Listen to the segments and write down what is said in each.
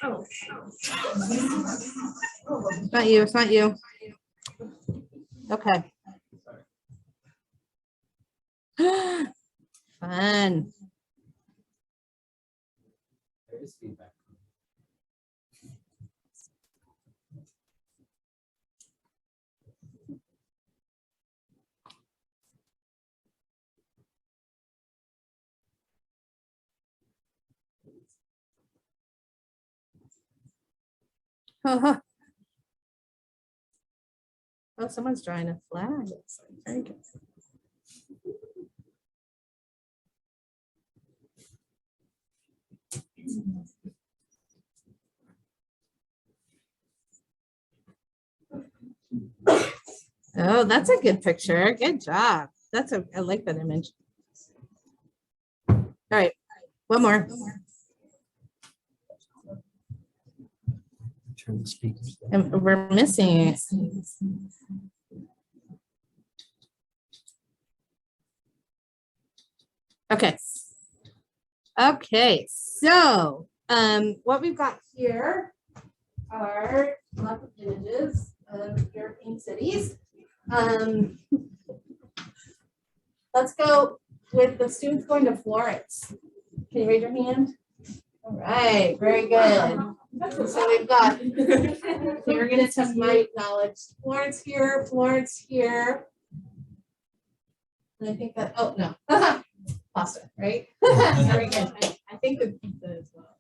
Oh. It's not you. It's not you. Okay. Fun. There is feedback. Oh, someone's drawing a flag. Very good. Oh, that's a good picture. Good job. I like that image. All right, one more. Turn the speakers down. And we're missing it. Okay. Okay, so what we've got here are lots of images of European cities. Let's go with the students going to Florence. Can you raise your hand? All right, very good. So we've got, so you're going to test my knowledge. Florence here, and I think that, oh no, pasta, right? Very good. I think the pizza as well.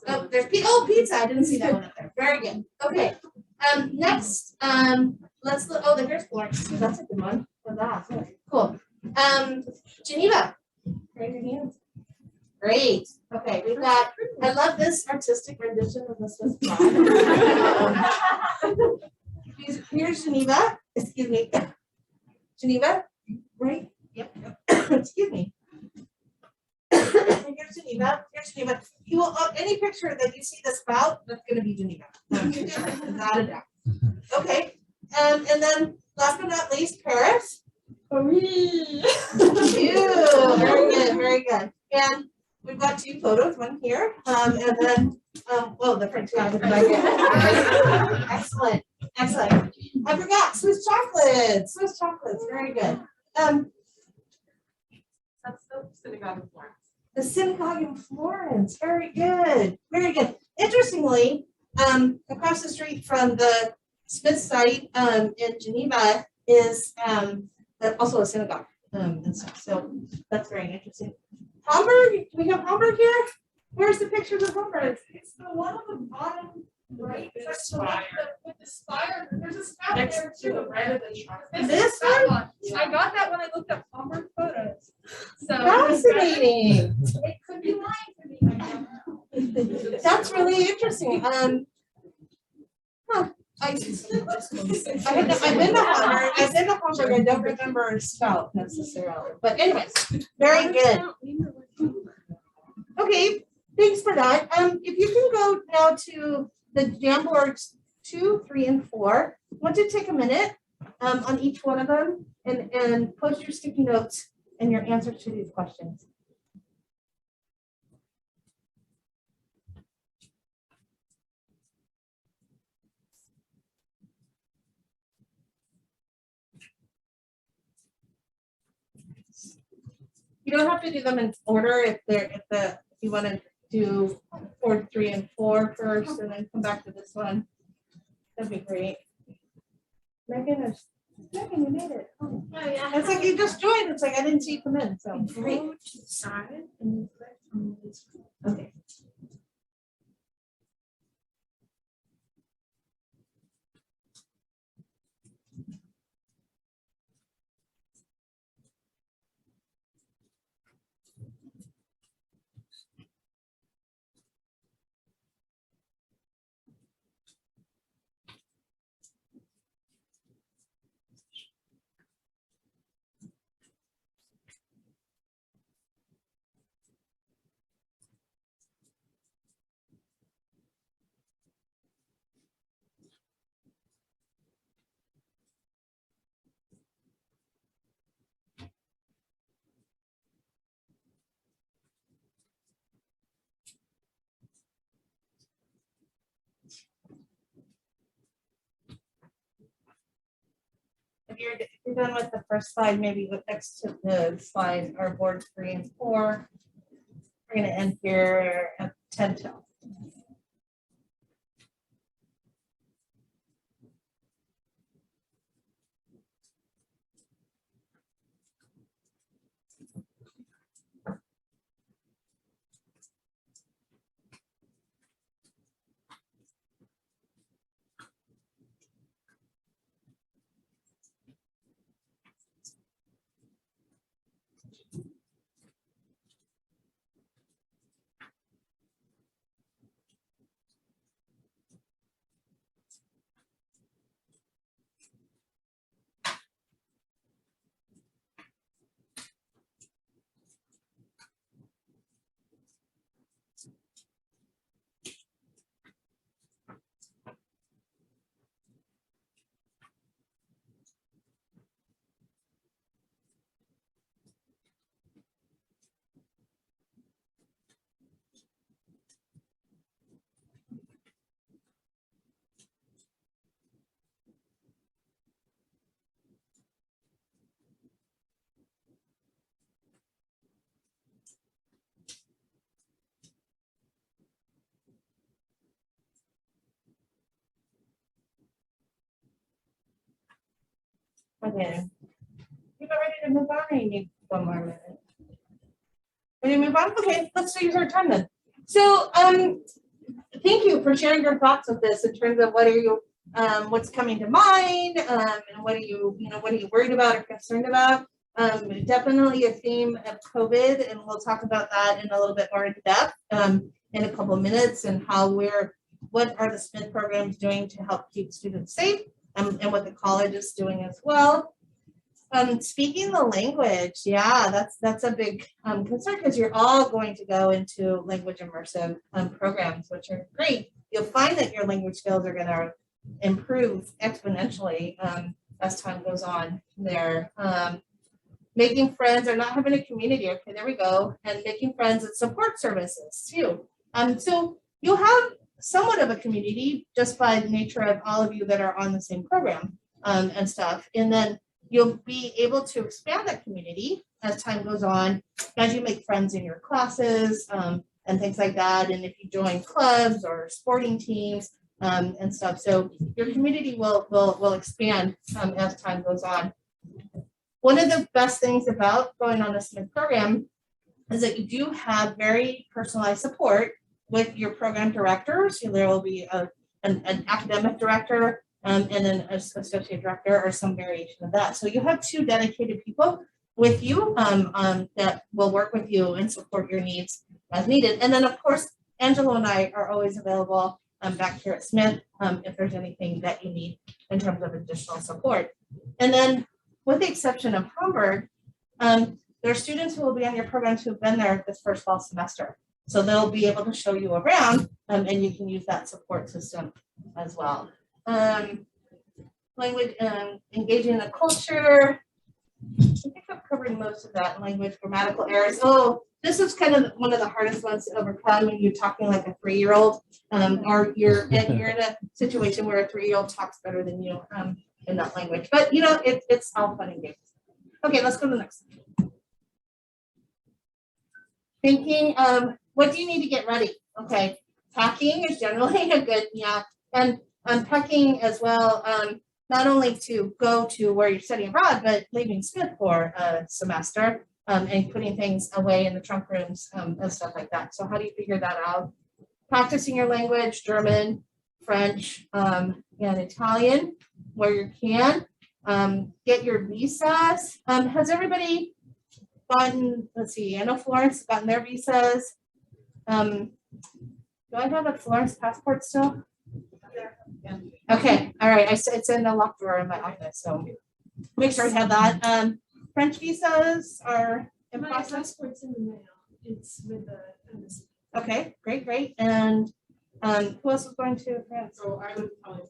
Oh, there's pizza. I didn't see that one up there. Very good. Okay. Next, let's look. Oh, there's Florence. That's a good one. Cool. Geneva. Raise your hands. Great. Okay, we've got. I love this artistic rendition of the Swiss flag. Here's Geneva. Excuse me. Geneva. Right. Yep. Excuse me. Here's Geneva. Here's Geneva. You will any picture that you see the spout, that's going to be Geneva. Without a doubt. Okay. And then last but not least, Paris. Paris. Very good. Very good. And we've got two photos. One here, and then well, the French guy with the blanket. Excellent. Excellent. I forgot Swiss chocolates. Swiss chocolates. Very good. That's the synagogue in Florence. The synagogue in Florence. Very good. Very good. Interestingly, across the street from the Smith site in Geneva is also a synagogue and stuff. So that's very interesting. Hamburg. We have Hamburg here. Where's the pictures of Hamburg? It's the one on the bottom right. With the spire. With the spire. There's a spout Next there to too. the red of the chocolate. This one? I got that when I looked up Hamburg photos. So Fascinating. it could be lying to me. I don't know. That's really interesting. I've been to Hamburg. I don't remember spout necessarily, but anyways, very good. Okay, thanks for that. If you can go now to the Jamboards 2, 3, and 4. I want you to take a minute on each one of them and post your sticky notes and your answers to these questions. You don't have to do them in order if you want to do 4, 3, and 4 first, and then come back to this one. That'd be great. Megan, you made it. Oh yeah. It's like you just joined. It's like I didn't see you come in. So great. Go to the side and then click on this. Okay. you're done with the first slide, maybe go next to the slide, our board 3 and 4. We're gonna end here at 10 till. Okay. You about ready to move on, or you need one more minute? Ready to move on? Okay, let's use our time then. So, thank you for sharing your thoughts with this in terms of what are you, what's coming to mind, and what are you, what are you worried about or concerned about? Definitely a theme of COVID, and we'll talk about that in a little bit more in depth in a couple of minutes, and how what are the Smith programs doing to help keep students safe, and what the college is doing as well. Speaking the language, yeah, that's a big concern, because you're all going to go into language immersive programs, which are great. You'll find that your language skills are going to improve exponentially as time goes on there. Making friends or not having a community, okay, there we go, and making friends and support services too. So you'll have somewhat of a community just by the nature of all of you that are on the same program and stuff, and then you'll be able to expand that community as time goes on, as you make friends in your classes and things like that, and if you join clubs or sporting teams and stuff. So your community will expand as time goes on. One of the best things about going on a Smith program is that you do have very personalized support with your program directors. There will be an academic director and then an associate director or some variation of that. So you have 2 dedicated people with you that will work with you and support your needs as needed. And then of course, Angelo and I are always available back here at Smith if there's anything that you need in terms of additional support. And then with the exception of Hamburg, there are students who will be on your programs who've been there this first fall semester. So they'll be able to show you around and you can use that support system as well. Language, engaging in the culture. I think I've covered most of that. Language, grammatical errors. Oh, this is kind of one of the hardest ones to overcome when you're talking like a 3-year-old, or you're in a situation where a 3-year-old talks better than you in that language. But it's all fun and games. Okay, let's go to the next. Thinking of what do you need to get ready? Okay, packing is generally a good, and unpacking as well. Not only to go to where you're studying abroad, but leaving Smith for a semester and putting things away in the trunk rooms and stuff like that. So how do you figure that out? Practicing your language, German, French, and Italian, where you can. Get your visas. Has everybody gotten, let's see, I know Florence gotten their visas. Do I have a Florence passport still? Yeah. Okay, all right, it's in the locked drawer in my office, so make sure I have that. French visas are in My process. passport's in the mail. It's with the embassy. Okay, great. And who else is going to France? So I would probably.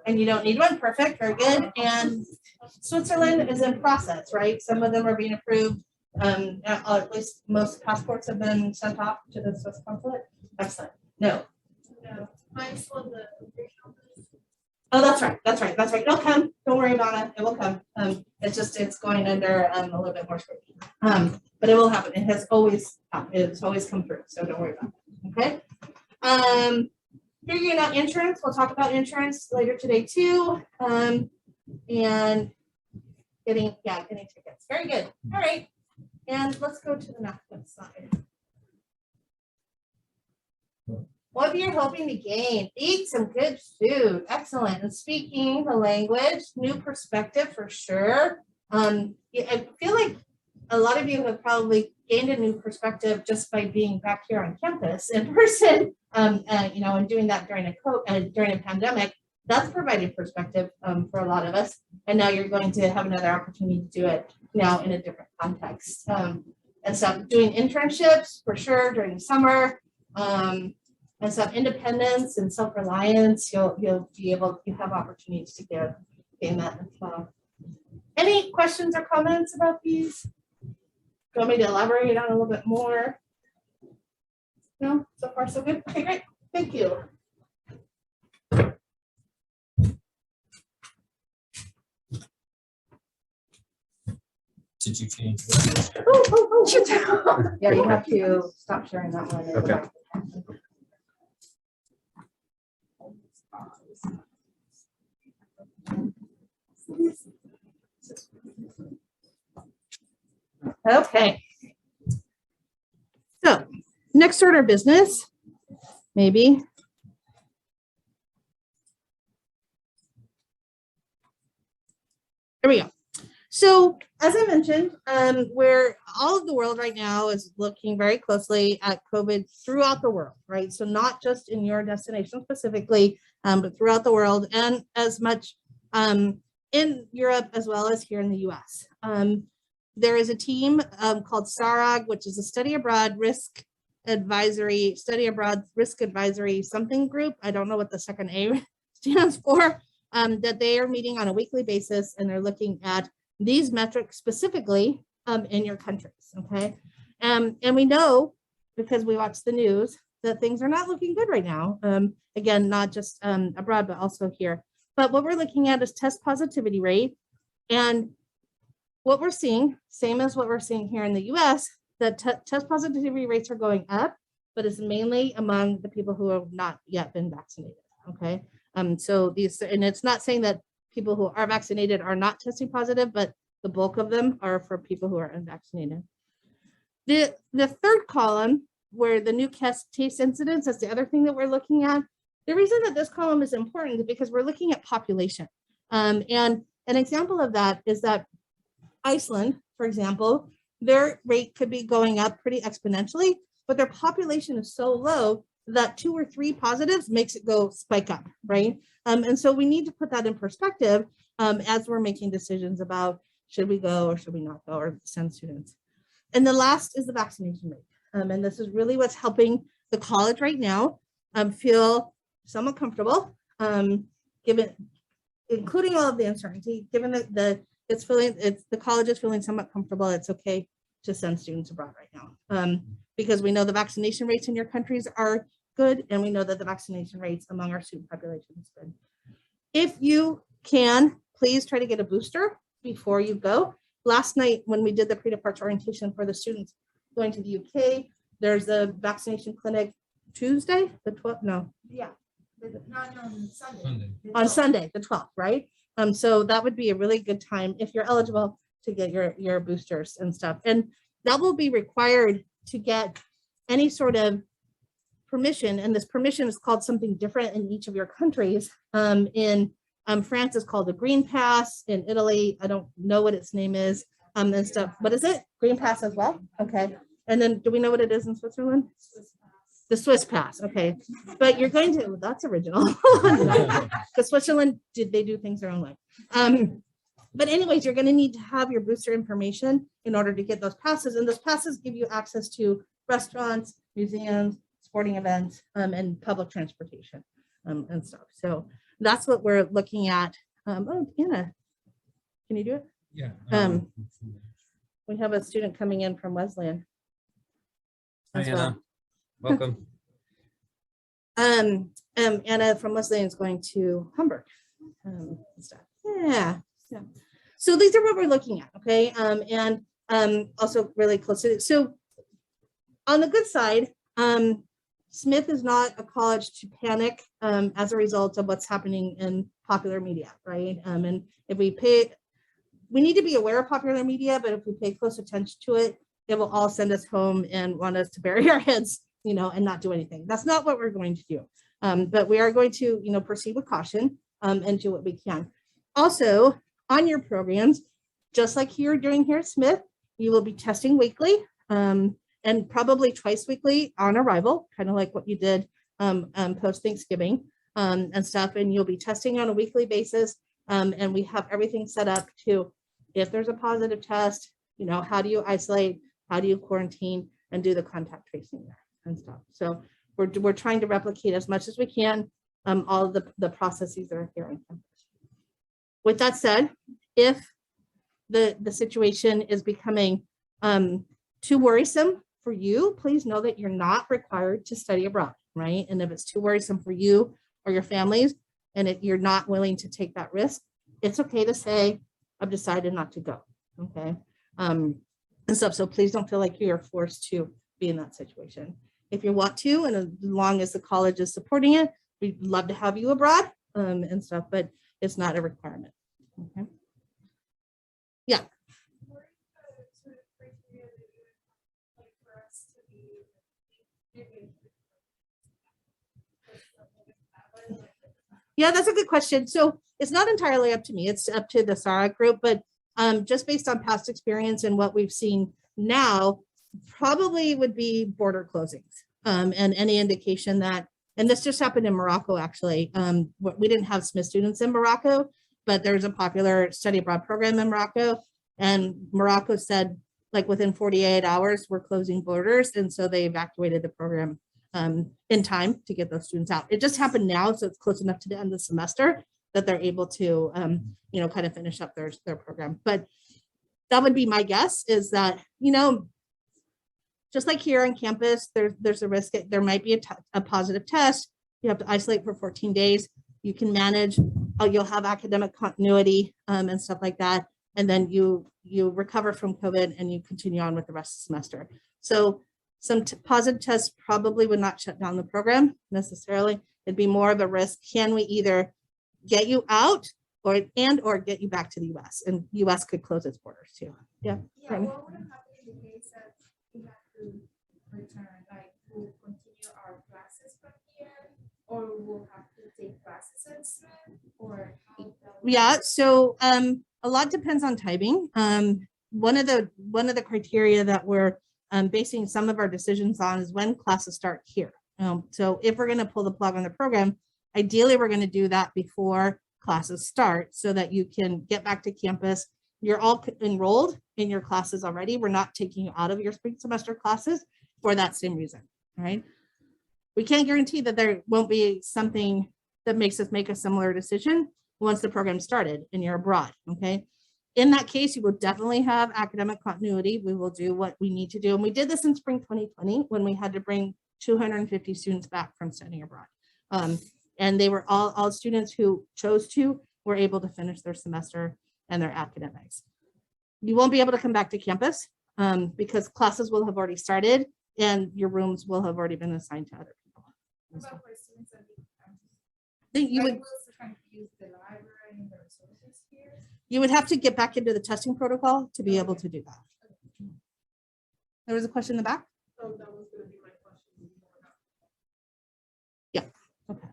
And you don't need one, perfect, very good. And Switzerland is in process, right? Some of them are being approved. At least most passports have been sent off to the Swiss consulate. Excellent. No. No, mine's for the original. Oh, that's right. It'll come. Don't worry about it. It will come. It's going under a little bit more scrutiny. But it will happen. It has always happened. It's always come through. So don't worry about it. Okay. Figuring out insurance. We'll talk about insurance later today too. And getting tickets. Very good. All right. And let's go to the next slide. What you're hoping to gain? Eat some good food. Excellent. And speaking the language, new perspective for sure. Yeah, I feel like a lot of you have probably gained a new perspective just by being back here on campus in person. And doing that during a pandemic. That's provided perspective for a lot of us. And now you're going to have another opportunity to do it now in a different context. And so doing internships for sure during the summer. And some independence and self-reliance, you'll be able to have opportunities to gain that as well. Any questions or comments about these? Do you want me to elaborate on a little bit more? No, so far so good. Okay, great. Thank you. Did you change? Yeah, you have to stop sharing that one. Okay. Okay. So next order of business, maybe. There we go. So as I mentioned, where all of the world right now is looking very closely at COVID throughout the world, right? So not just in your destination specifically, but throughout the world, and as much in Europe as well as here in the US. There is a team called SARAG, which is a study abroad risk advisory something group. I don't know what the second A stands for, that they are meeting on a weekly basis, and they're looking at these metrics specifically in your countries, okay? And we know, because we watch the news, that things are not looking good right now. Again, not just abroad, but also here. But what we're looking at is test positivity rate. And what we're seeing, same as what we're seeing here in the US, that test positivity rates are going up, but it's mainly among the people who have not yet been vaccinated, okay? So these, and it's not saying that people who are vaccinated are not testing positive, but the bulk of them are for people who are unvaccinated. The third column, where the new case incidence, that's the other thing that we're looking at. The reason that this column is important is because we're looking at population. And an example of that is that Iceland, for example, their rate could be going up pretty exponentially, but their population is so low that 2 or 3 positives makes it go spike up, right? And so we need to put that in perspective as we're making decisions about should we go or should we not go or send students. And the last is the vaccination rate. And this is really what's helping the college right now feel somewhat comfortable, given, including all of the uncertainty, given that the college is feeling somewhat comfortable. It's okay to send students abroad right now because we know the vaccination rates in your countries are good, and we know that the vaccination rates among our student population is good. If you can, please try to get a booster before you go. Last night, when we did the pre-departure orientation for the students going to the UK, there's a vaccination clinic Tuesday, the 12th, no. Yeah, not on Sunday. On Sunday, the 12th, right? So that would be a really good time if you're eligible to get your boosters and stuff. And that will be required to get any sort of permission. And this permission is called something different in each of your countries. In France, it's called a green pass. In Italy, I don't know what its name is and stuff. What is it? Green pass as well? Okay. And then do we know what it is in Switzerland? The Swiss pass, okay. But you're going to, that's original. Because Switzerland, they do things their own way. But anyways, you're gonna need to have your booster information in order to get those passes. And those passes give you access to restaurants, museums, sporting events, and public transportation and stuff. So that's what we're looking at. Oh, Anna, can you do it? Yeah. We have a student coming in from Wesleyan. Hi, as well. Anna. Welcome. Anna from Wesleyan is going to Hamburg Stuff. Yeah. So these are what we're looking at, okay? And also really close to it. So on the good side, Smith is not a college to panic as a result of what's happening in popular media, right? And if we need to be aware of popular media, but if we pay close attention to it, it will all send us home and want us to bury our heads, and not do anything. That's not what we're going to do. But we are going to, proceed with caution and do what we can. Also, on your programs, just like you're doing here at Smith, you will be testing weekly and probably twice weekly on arrival, kind of like what you did post Thanksgiving and stuff. And you'll be testing on a weekly basis. And we have everything set up to, if there's a positive test, how do you isolate, how do you quarantine, and do the contact tracing there and stuff. So we're trying to replicate as much as we can all of the processes that are here on campus. With that said, if the situation is becoming too worrisome for you, please know that you're not required to study abroad, right? And if it's too worrisome for you or your families, and you're not willing to take that risk, it's okay to say, I've decided not to go, okay? And stuff, so please don't feel like you're forced to be in that situation. If you want to, and as long as the college is supporting it, we'd love to have you abroad and stuff, but it's not a requirement, okay? Yeah. Yeah, that's a good question. So it's not entirely up to me. It's up to the SARA group, but just based on past experience and what we've seen now, probably would be border closings and any indication that, and this just happened in Morocco, actually. We didn't have Smith students in Morocco, but there's a popular study abroad program in Morocco. And Morocco said, like within 48 hours, we're closing borders. And so they evacuated the program in time to get those students out. It just happened now, so it's close enough to the end of the semester that they're able to, kind of finish up their program. But that would be my guess, is that, just like here on campus, there's a risk that there might be a positive test. You have to isolate for 14 days. You can manage, you'll have academic continuity and stuff like that. And then you recover from COVID and you continue on with the rest of the semester. So some positive tests probably would not shut down the program necessarily. It'd be more of a risk. Can we either get you out or get you back to the US? And US could close its borders too. Yeah. Yeah, what would happen in the case that we have to return, like we'll continue our classes from here, or we'll have to take classes at Smith, or how that would Yeah, so a lot depends on timing. One of the criteria that we're basing some of our decisions on is when classes start here. So if we're going to pull the plug on the program, ideally we're going to do that before classes start so that you can get back to campus. You're all enrolled in your classes already. We're not taking you out of your spring semester classes for that same reason, right? We can't guarantee that there won't be something that makes us make a similar decision once the program started and you're abroad, okay? In that case, you will definitely have academic continuity. We will do what we need to do. And we did this in spring 2020 when we had to bring 250 students back from studying abroad. And they were all students who chose to were able to finish their semester and their academics. You won't be able to come back to campus because classes will have already started and your rooms will have already been assigned to other people. What about for students that You would trying to use the library and the resources here? You would have to get back into the testing protocol to be able to do that. There was a question in the back? So that was gonna be my question. Yeah, okay.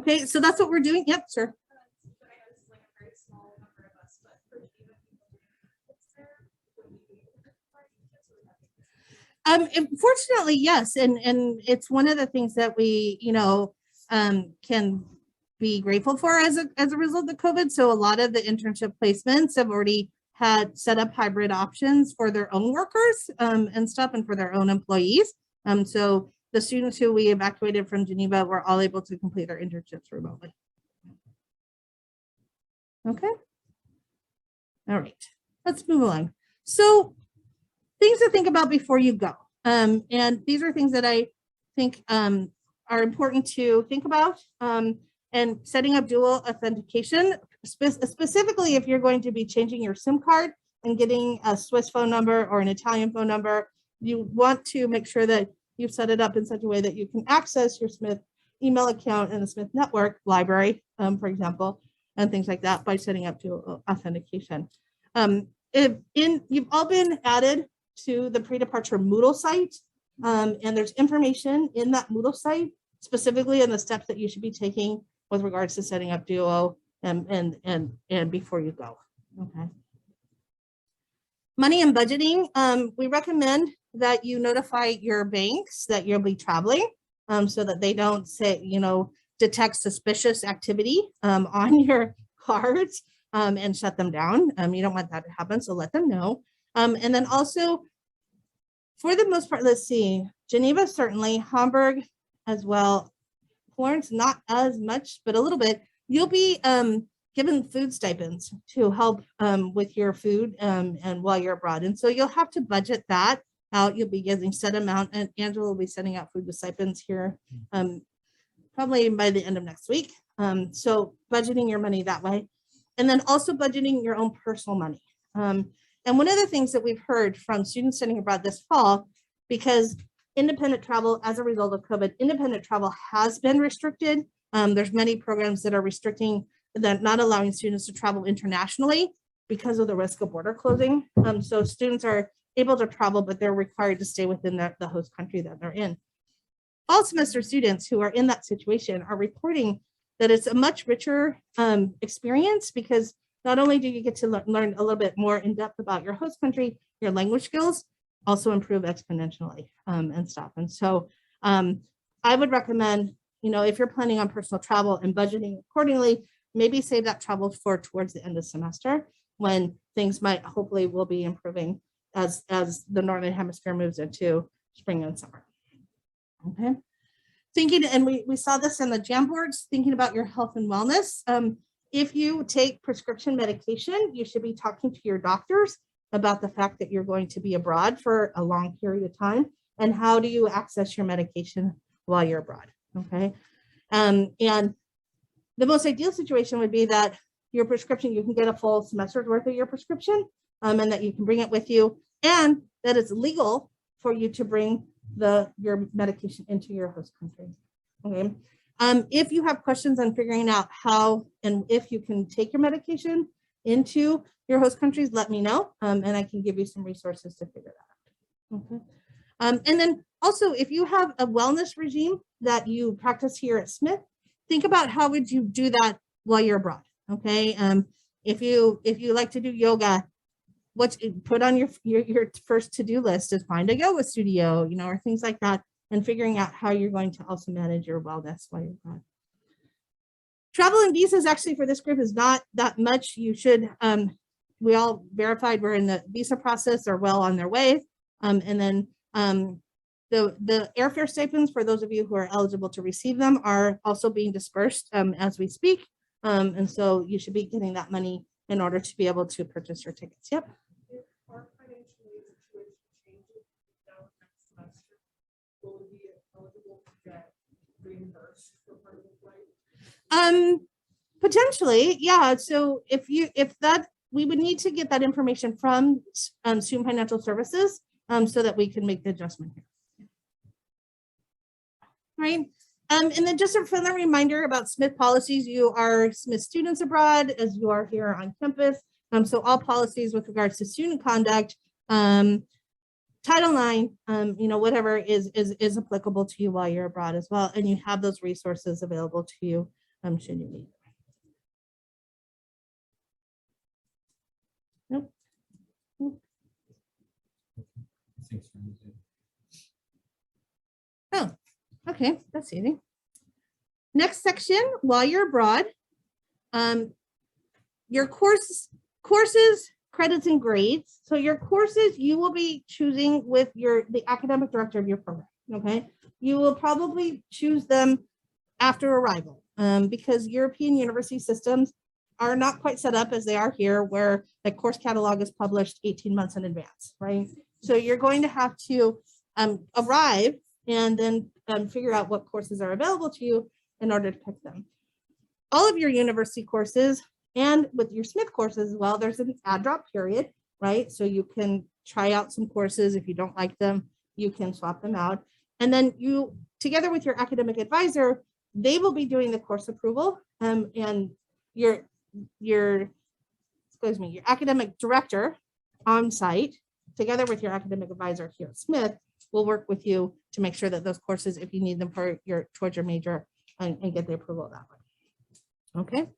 Okay, so that's what we're doing. Yep, sure. But I know this is like a very small number of us, but for even people who are there, would we be able to provide details, or would that be- Fortunately, yes, and it's one of the things that we, can be grateful for as a result of COVID. So a lot of the internship placements have already had set up hybrid options for their own workers and stuff, and for their own employees. So the students who we evacuated from Geneva were all able to complete their internships remotely. Okay. All right, let's move along. So things to think about before you go. And these are things that I think are important to think about and setting up dual authentication, specifically if you're going to be changing your SIM card and getting a Swiss phone number or an Italian phone number, you want to make sure that you've set it up in such a way that you can access your Smith email account in the Smith Network library, for example, and things like that by setting up dual authentication. You've all been added to the pre-departure Moodle site, and there's information in that Moodle site, specifically in the steps that you should be taking with regards to setting up Duo and before you go. Okay. Money and budgeting. We recommend that you notify your banks that you'll be traveling, so that they don't say, detect suspicious activity on your cards and shut them down. You don't want that to happen, so let them know. And then also, for the most part, let's see, Geneva certainly, Hamburg as well, Florence not as much, but a little bit. You'll be given food stipends to help with your food and while you're abroad. And so you'll have to budget that out. You'll be getting set amount, and Angela will be sending out food with stipends here probably by the end of next week. So budgeting your money that way. And then also budgeting your own personal money. And one of the things that we've heard from students studying abroad this fall, because independent travel as a result of COVID, independent travel has been restricted. There's many programs that are restricting, that not allowing students to travel internationally because of the risk of border closing. So students are able to travel, but they're required to stay within the host country that they're in. Fall semester students who are in that situation are reporting that it's a much richer experience, because not only do you get to learn a little bit more in depth about your host country, your language skills also improve exponentially and stuff. And so I would recommend, if you're planning on personal travel and budgeting accordingly, maybe save that travel for towards the end of semester, when things might hopefully will be improving as the Northern Hemisphere moves into spring and summer. Okay. Thinking, and we saw this in the Jamboards, thinking about your health and wellness. If you take prescription medication, you should be talking to your doctors about the fact that you're going to be abroad for a long period of time, and how do you access your medication while you're abroad. Okay. And the most ideal situation would be that your prescription, you can get a full semester's worth of your prescription, and that you can bring it with you, and that it's legal for you to bring your medication into your host country. Okay. If you have questions on figuring out how and if you can take your medication into your host countries, let me know, and I can give you some resources to figure that out. Okay. And then also, if you have a wellness regime that you practice here at Smith, think about how would you do that while you're abroad. Okay. If you like to do yoga, put on your first to-do list is find a yoga studio, or things like that, and figuring out how you're going to also manage your wellness while you're gone. Travel and visas actually for this group is not that much. You should, we all verified we're in the visa process, or well on their way. And then the airfare statements, for those of you who are eligible to receive them, are also being dispersed as we speak. And so you should be getting that money in order to be able to purchase your tickets. Yep. If our financial situation changes down next semester, will we be eligible to get reimbursed for part of the flight? Potentially, yeah. So we would need to get that information from Student Financial Services so that we can make the adjustment here. Right. And then just a friendly reminder about Smith policies. You are Smith students abroad as you are here on campus. So all policies with regards to student conduct, Title IX, whatever is applicable to you while you're abroad as well. And you have those resources available to you should you need them. Nope. Thanks for using. Oh, okay, that's easy. Next section, while you're abroad, your courses, credits, and grades. So your courses you will be choosing with the academic director of your program. Okay, you will probably choose them after arrival because European university systems are not quite set up as they are here, where the course catalog is published 18 months in advance, right? So you're going to have to arrive and then figure out what courses are available to you in order to pick them. all of your university courses and with your Smith courses as well, there's an add drop period, right? So you can try out some courses. If you don't like them, you can swap them out. And then you, together with your academic advisor, they will be doing the course approval, and your academic director on site, together with your academic advisor here at Smith, will work with you to make sure that those courses, if you need them for towards your major, and get the approval that way. Okay.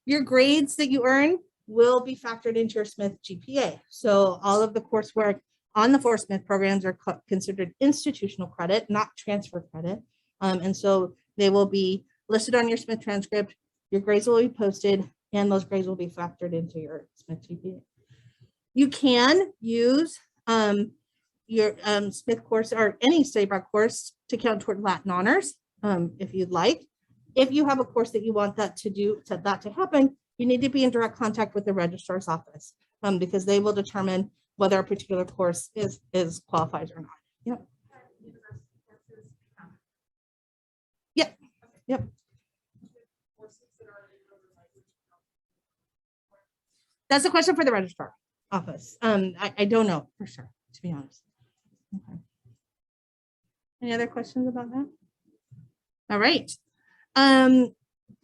Your grades that you earn will be factored into your Smith GPA. So all of the coursework on the 4 Smith programs are considered institutional credit, not transfer credit. And so they will be listed on your Smith transcript. Your grades will be posted, and those grades will be factored into your Smith GPA. You can use your Smith course or any study abroad course to count toward Latin honors, if you'd like. If you have a course that you want that to happen, you need to be in direct contact with the registrar's office, because they will determine whether a particular course is qualified or not. Yep. Yep. Yep. That's a question for the registrar office. I don't know for sure, to be honest. Okay. Any other questions about that? All right.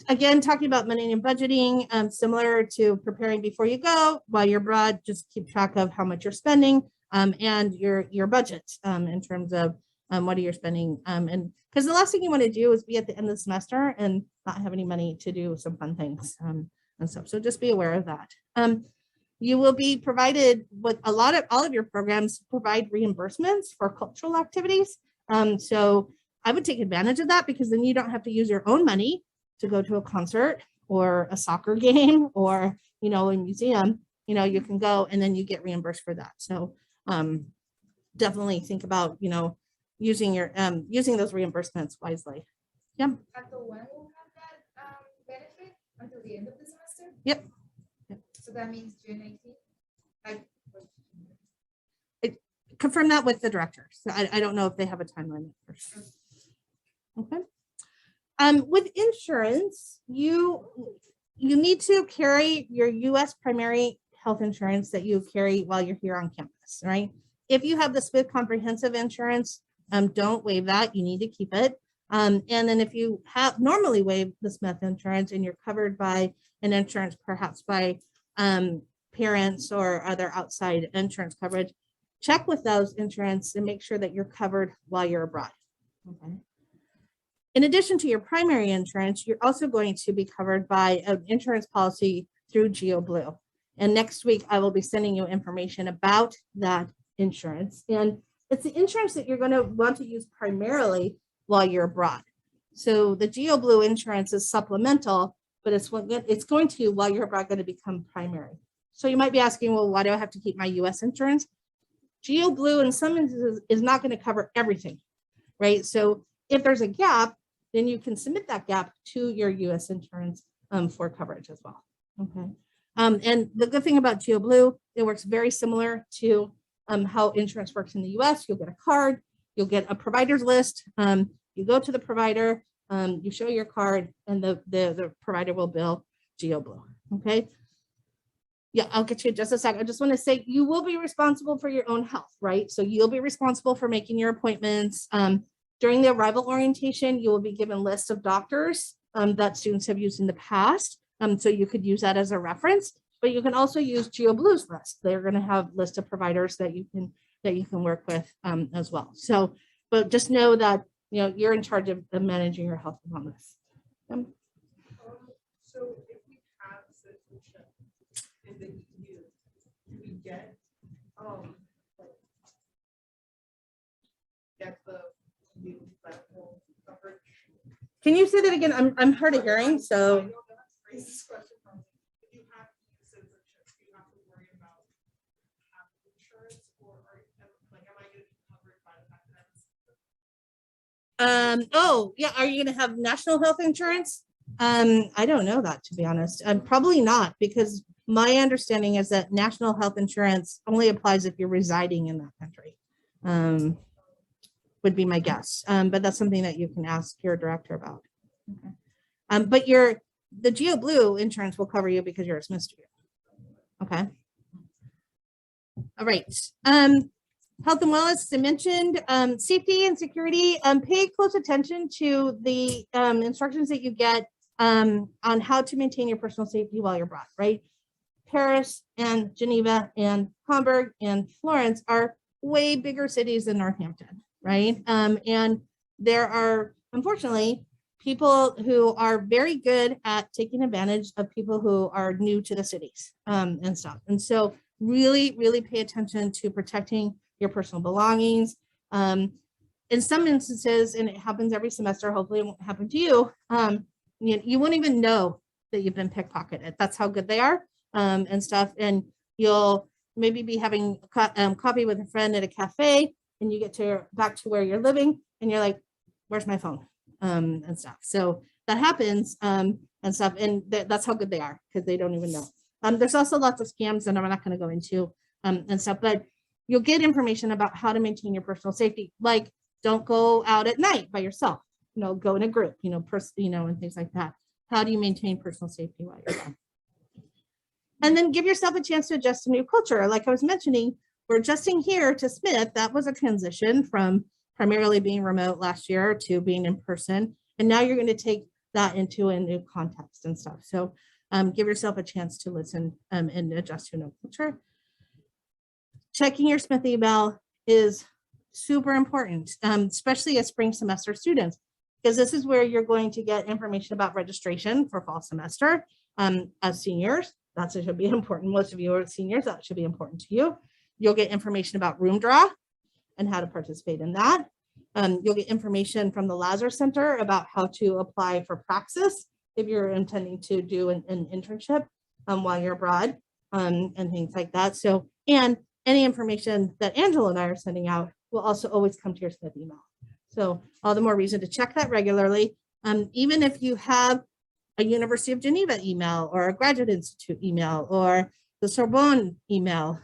Again, talking about money and budgeting, similar to preparing before you go, while you're abroad, just keep track of how much you're spending, and your budget, in terms of what are you spending. And because the last thing you want to do is be at the end of the semester and not have any money to do some fun things and stuff. So just be aware of that. You will be provided with all of your programs provide reimbursements for cultural activities. So I would take advantage of that, because then you don't have to use your own money to go to a concert or a soccer game or, a museum. You can go and then you get reimbursed for that. So definitely think about, using those reimbursements wisely. Yep. At the when we'll have that benefit until the end of the semester? Yep. So that means June 18th? Confirm that with the director. So I don't know if they have a time limit for sure. Okay. With insurance, you need to carry your U.S. primary health insurance that you carry while you're here on campus, right? If you have the Smith comprehensive insurance, don't waive that. You need to keep it. And then if you have normally waive the Smith insurance and you're covered by an insurance, perhaps by parents or other outside insurance coverage, check with those insurance and make sure that you're covered while you're abroad. Okay. In addition to your primary insurance, you're also going to be covered by an insurance policy through Geoblue. And next week, I will be sending you information about that insurance. And it's the insurance that you're going to want to use primarily while you're abroad. So the Geoblue insurance is supplemental, but it's going to, while you're abroad, going to become primary. So you might be asking, well, why do I have to keep my US insurance? Geoblue in some instances is not going to cover everything, right? So if there's a gap, then you can submit that gap to your US insurance for coverage as well. Okay. And the good thing about Geoblue, it works very similar to how insurance works in the US. You'll get a card, you'll get a provider's list. You go to the provider, you show your card, and the provider will bill Geoblue. Okay. Yeah, I'll get you in just a second. I just want to say you will be responsible for your own health, right? So you'll be responsible for making your appointments. During the arrival orientation, you will be given lists of doctors that students have used in the past. So you could use that as a reference, but you can also use Geoblue's list. They're going to have a list of providers that you can work with as well. So, but just know that you're in charge of managing your health and wellness. So if we have citizenship in the EU, do we get the new medical coverage? Can you say that again? I'm hard of hearing, so. This question from if you have citizenship, do you have to worry about insurance, or am I going to be covered by the fact that Oh yeah, are you going to have national health insurance? I don't know that, to be honest. Probably not, because my understanding is that national health insurance only applies if you're residing in that country. Would be my guess, but that's something that you can ask your director about. Okay. But the Geoblue Insurance will cover you because you're a Smith student. Okay. All right. Health and wellness, as I mentioned, safety and security. Pay close attention to the instructions that you get on how to maintain your personal safety while you're abroad, right? Paris and Geneva and Hamburg and Florence are way bigger cities than Northampton, right? And there are, unfortunately, people who are very good at taking advantage of people who are new to the cities and stuff. And so really, really pay attention to protecting your personal belongings. In some instances, and it happens every semester, hopefully it won't happen to you, you won't even know that you've been pickpocketed. That's how good they are and stuff. And you'll maybe be having coffee with a friend at a cafe and you get back to where you're living and you're like, where's my phone and stuff. So that happens and stuff. And that's how good they are because they don't even know. There's also lots of scams that I'm not going to go into and stuff, but you'll get information about how to maintain your personal safety. Like don't go out at night by yourself, go in a group, and things like that. How do you maintain personal safety while you're there? And then give yourself a chance to adjust to new culture. Like I was mentioning, we're adjusting here to Smith. That was a transition from primarily being remote last year to being in person. And now you're going to take that into a new context and stuff. So give yourself a chance to listen and adjust to a new culture. Checking your Smith email is super important, especially as spring semester students, because this is where you're going to get information about registration for fall semester. As seniors, that should be important. Most of you are seniors, that should be important to you. You'll get information about room draw and how to participate in that. You'll get information from the Lazar Center about how to apply for praxis if you're intending to do an internship while you're abroad and things like that. So, and any information that Angela and I are sending out will also always come to your Smith email. So all the more reason to check that regularly. Even if you have a University of Geneva email or a Graduate Institute email or the Sorbonne email,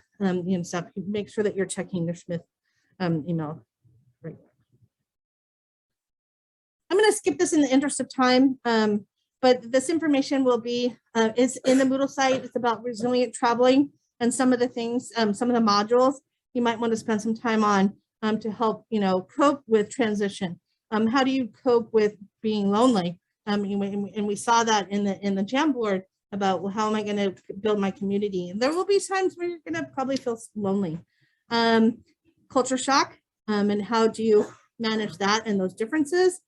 stuff, make sure that you're checking your Smith email regularly. I'm going to skip this in the interest of time, but this information will be is in the Moodle site. It's about resilient traveling and some of the things, some of the modules you might want to spend some time on to help cope with transition. How do you cope with being lonely? And we saw that in the Jamboard about, well, how am I going to build my community? And there will be times where you're going to probably feel lonely. Culture shock, and how do you manage that and those differences?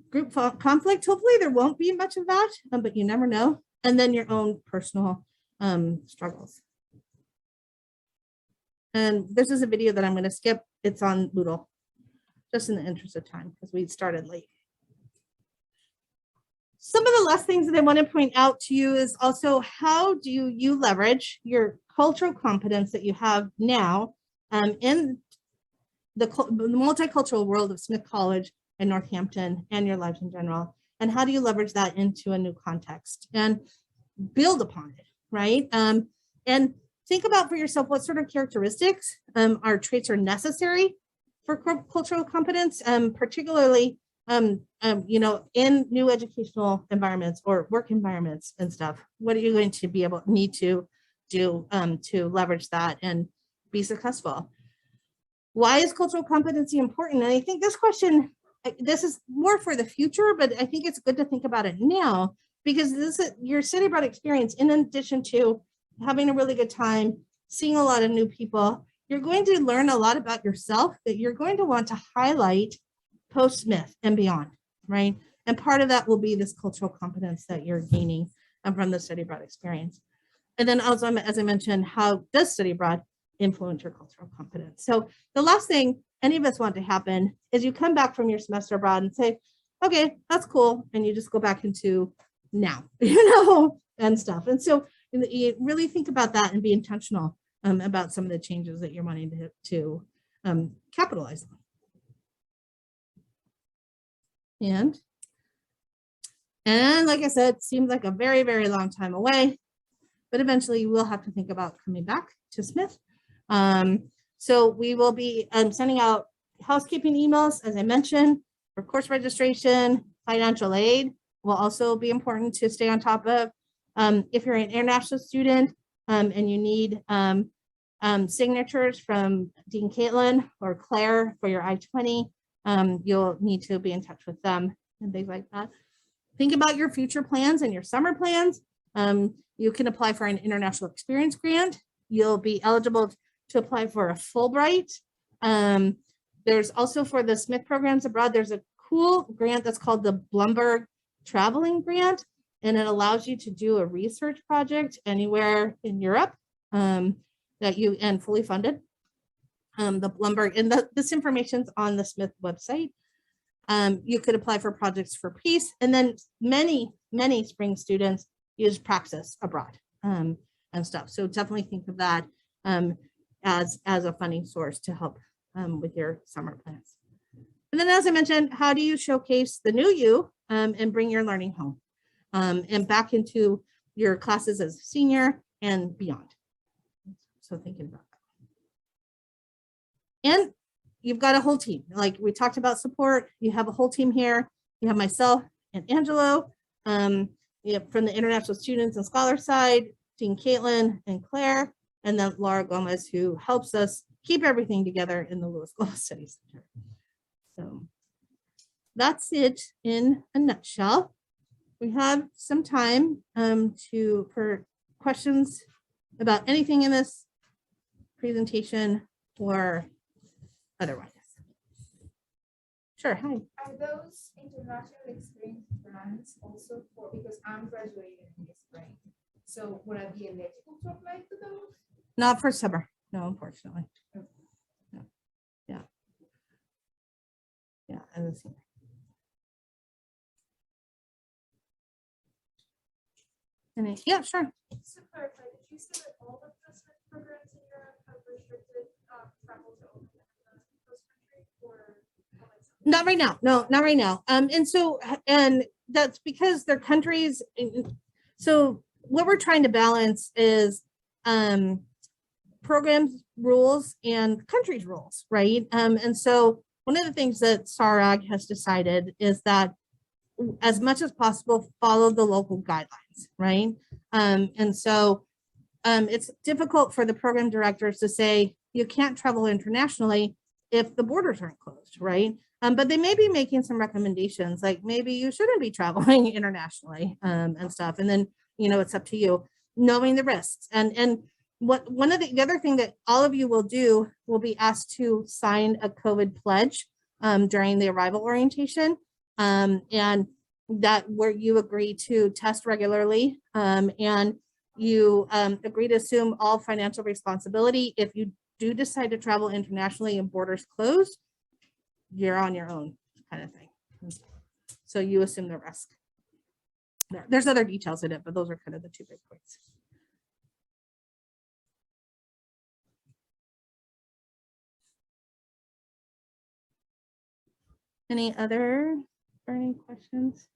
Group conflict, hopefully there won't be much of that, but you never know. And then your own personal struggles. And this is a video that I'm going to skip. It's on Moodle, just in the interest of time because we started late. Some of the last things that I want to point out to you is also how do you leverage your cultural competence that you have now in the multicultural world of Smith College and Northampton and your lives in general, and how do you leverage that into a new context and build upon it, right? And think about for yourself what sort of characteristics or traits are necessary for cultural competence, particularly in new educational environments or work environments and stuff. What are you going to need to do to leverage that and be successful? Why is cultural competency important? And I think this question, this is more for the future, but I think it's good to think about it now because this is your study abroad experience. In addition to having a really good time, seeing a lot of new people, you're going to learn a lot about yourself that you're going to want to highlight post-Smith and beyond, right? And part of that will be this cultural competence that you're gaining from the study abroad experience. And then also, as I mentioned, how does study abroad influence your cultural competence? So the last thing any of us want to happen is you come back from your semester abroad and say, okay, that's cool. And you just go back into now, and stuff. And so you really think about that and be intentional about some of the changes that you're wanting to capitalize on. And like I said, it seems like a very, very long time away, but eventually you will have to think about coming back to Smith. So we will be sending out housekeeping emails, as I mentioned, for course registration, financial aid, will also be important to stay on top of. If you're an international student and you need signatures from Dean Caitlin or Claire for your I-20, you'll need to be in touch with them and things like that. Think about your future plans and your summer plans. You can apply for an international experience grant. You'll be eligible to apply for a Fulbright. There's also for the Smith programs abroad, there's a cool grant that's called the Blumberg Traveling Grant, and it allows you to do a research project anywhere in Europe that you and fully funded. The Blumberg, and this information's on the Smith website. You could apply for projects for peace, and then many spring students use Praxis abroad and stuff. So definitely think of that as a funding source to help with your summer plans. And then, as I mentioned, how do you showcase the new you and bring your learning home and back into your classes as a senior and beyond? So thinking about that. And you've got a whole team. Like we talked about support, you have a whole team here. You have myself and Angelo from the international students and scholar side, Dean Caitlin and Claire, and then Laura Gomez, who helps us keep everything together in the Lewis Global Studies Center. So that's it in a nutshell. We have some time for questions about anything in this presentation or otherwise. Sure, hi. Are those international experience grants also for, because I'm graduating in the spring, so would I be eligible to apply to those? Not for summer, no, unfortunately. No. Yeah. Yeah, as a senior. Yeah, sure. Just to clarify, did you say that all the Smith programs in Europe have restricted travel to only host country, or? Not right now. No, not right now. And that's because they're countries. So what we're trying to balance is programs rules and countries rules, right? And so one of the things that SARAG has decided is that as much as possible, follow the local guidelines, right? And so it's difficult for the program directors to say, you can't travel internationally if the borders aren't closed, right? But they may be making some recommendations, like maybe you shouldn't be traveling internationally and stuff. And then, it's up to you, knowing the risks. And one of the other thing that all of you will do will be asked to sign a COVID pledge during the arrival orientation. And that where you agree to test regularly and you agree to assume all financial responsibility. If you do decide to travel internationally and borders closed, you're on your own kind of thing. So you assume the risk. There's other details in it, but those are kind of the two big points. Any other burning questions?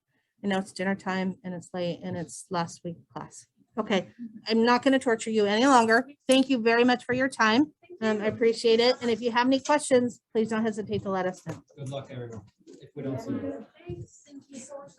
I know it's dinner time and it's late and it's last week class. Okay, I'm not going to torture you any longer. Thank you very much for your time. I appreciate it. And if you have any questions, please don't hesitate to let us know. Good luck, everyone. If we don't see you. Thank you so much.